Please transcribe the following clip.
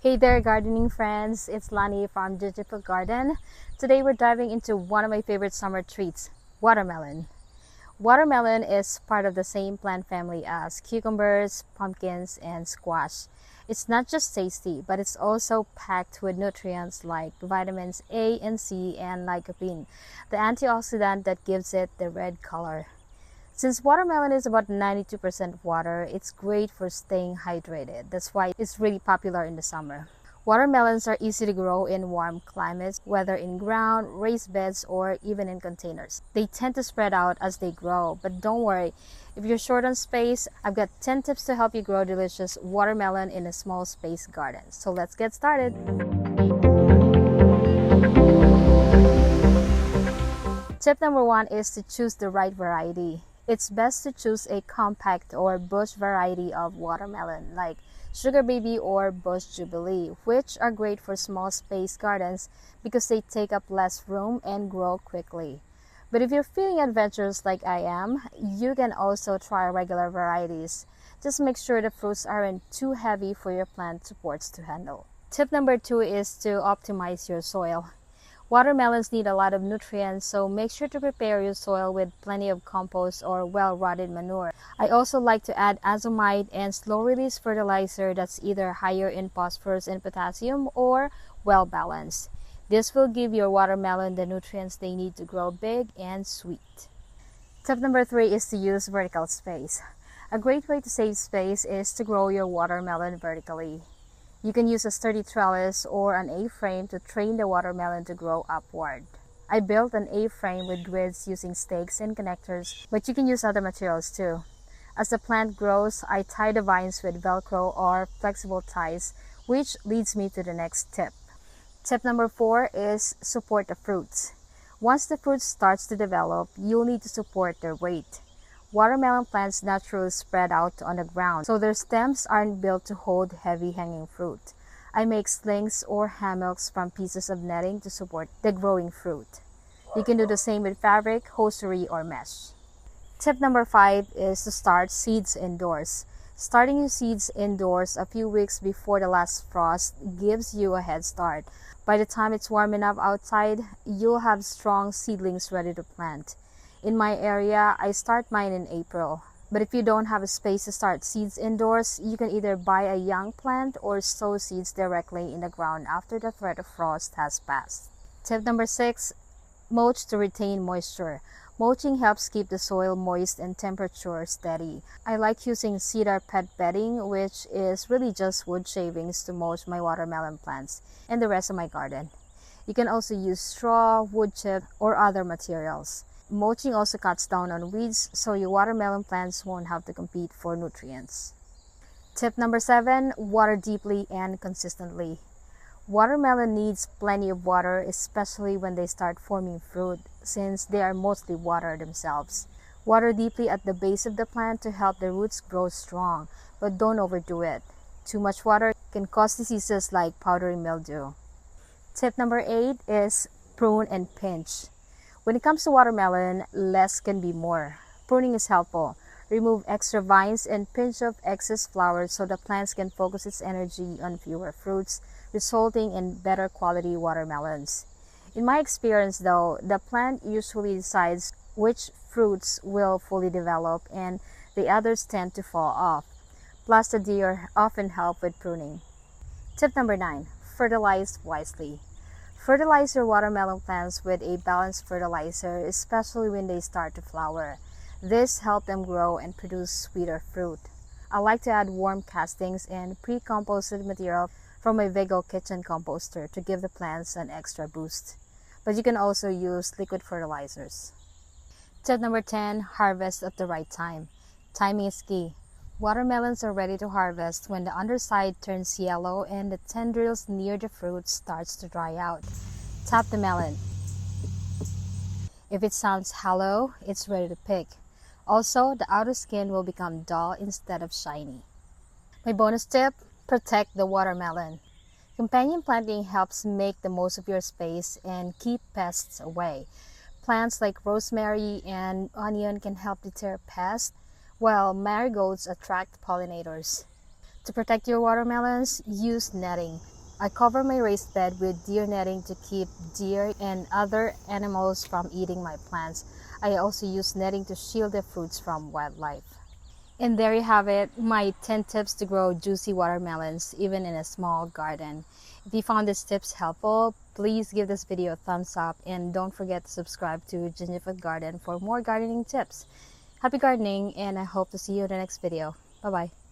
Hey there, gardening friends. It's Lani from Gingerfoot Garden. Today we're diving into one of my favorite summer treats, watermelon. Watermelon is part of the same plant family as cucumbers, pumpkins, and squash. It's not just tasty, but it's also packed with nutrients like vitamins A and C and lycopene, the antioxidant that gives it the red color. Since watermelon is about 92% water, it's great for staying hydrated. That's why it's really popular in the summer. Watermelons are easy to grow in warm climates, whether in ground, raised beds, or even in containers. They tend to spread out as they grow, but don't worry. If you're short on space, I've got 10 tips to help you grow delicious watermelon in a small space garden. So let's get started. Tip number 1 is to choose the right variety. It's best to choose a compact or bush variety of watermelon like Sugar Baby or Bush Jubilee, which are great for small space gardens because they take up less room and grow quickly. But if you're feeling adventurous like I am, you can also try regular varieties. Just make sure the fruits aren't too heavy for your plant supports to handle. Tip number 2 is to optimize your soil. Watermelons need a lot of nutrients, so make sure to prepare your soil with plenty of compost or well-rotted manure. I also like to add azomite and slow-release fertilizer that's either higher in phosphorus and potassium or well-balanced. This will give your watermelon the nutrients they need to grow big and sweet. Tip number 3 is to use vertical space. A great way to save space is to grow your watermelon vertically. You can use a sturdy trellis or an A-frame to train the watermelon to grow upward. I built an A-frame with grids using stakes and connectors, but you can use other materials too. As the plant grows, I tie the vines with Velcro or flexible ties, which leads me to the next tip. Tip number 4 is support the fruits. Once the fruit starts to develop, you'll need to support their weight. Watermelon plants naturally spread out on the ground, so their stems aren't built to hold heavy hanging fruit. I make slings or hammocks from pieces of netting to support the growing fruit. You can do the same with fabric, hosiery, or mesh. Tip number 5 is to start seeds indoors. Starting your seeds indoors a few weeks before the last frost gives you a head start. By the time it's warm enough outside, you'll have strong seedlings ready to plant. In my area, I start mine in April. But if you don't have a space to start seeds indoors, you can either buy a young plant or sow seeds directly in the ground after the threat of frost has passed. Tip number 6, mulch to retain moisture. Mulching helps keep the soil moist and temperature steady. I like using cedar pet bedding, which is really just wood shavings to mulch my watermelon plants and the rest of my garden. You can also use straw, wood chip, or other materials. Mulching also cuts down on weeds, so your watermelon plants won't have to compete for nutrients. Tip number 7, water deeply and consistently. Watermelon needs plenty of water, especially when they start forming fruit, since they are mostly water themselves. Water deeply at the base of the plant to help the roots grow strong, but don't overdo it. Too much water can cause diseases like powdery mildew. Tip number 8 is prune and pinch. When it comes to watermelon, less can be more. Pruning is helpful. Remove extra vines and pinch off excess flowers so the plants can focus its energy on fewer fruits, resulting in better quality watermelons. In my experience though, the plant usually decides which fruits will fully develop and the others tend to fall off. Plus the deer often help with pruning. Tip number 9, fertilize wisely. Fertilize your watermelon plants with a balanced fertilizer, especially when they start to flower. This helps them grow and produce sweeter fruit. I like to add warm castings and pre-composted material from my Vego kitchen composter to give the plants an extra boost. But you can also use liquid fertilizers. Tip number 10, harvest at the right time. Timing is key. Watermelons are ready to harvest when the underside turns yellow and the tendrils near the fruit starts to dry out. Tap the melon. If it sounds hollow, it's ready to pick. Also, the outer skin will become dull instead of shiny. My bonus tip, protect the watermelon. Companion planting helps make the most of your space and keep pests away. Plants like rosemary and onion can help deter pests, while marigolds attract pollinators. To protect your watermelons, use netting. I cover my raised bed with deer netting to keep deer and other animals from eating my plants. I also use netting to shield the fruits from wildlife. And there you have it, my 10 tips to grow juicy watermelons even in a small garden. If you found these tips helpful, please give this video a thumbs up and don't forget to subscribe to Gingerfoot Garden for more gardening tips. Happy gardening, and I hope to see you in the next video. Bye bye.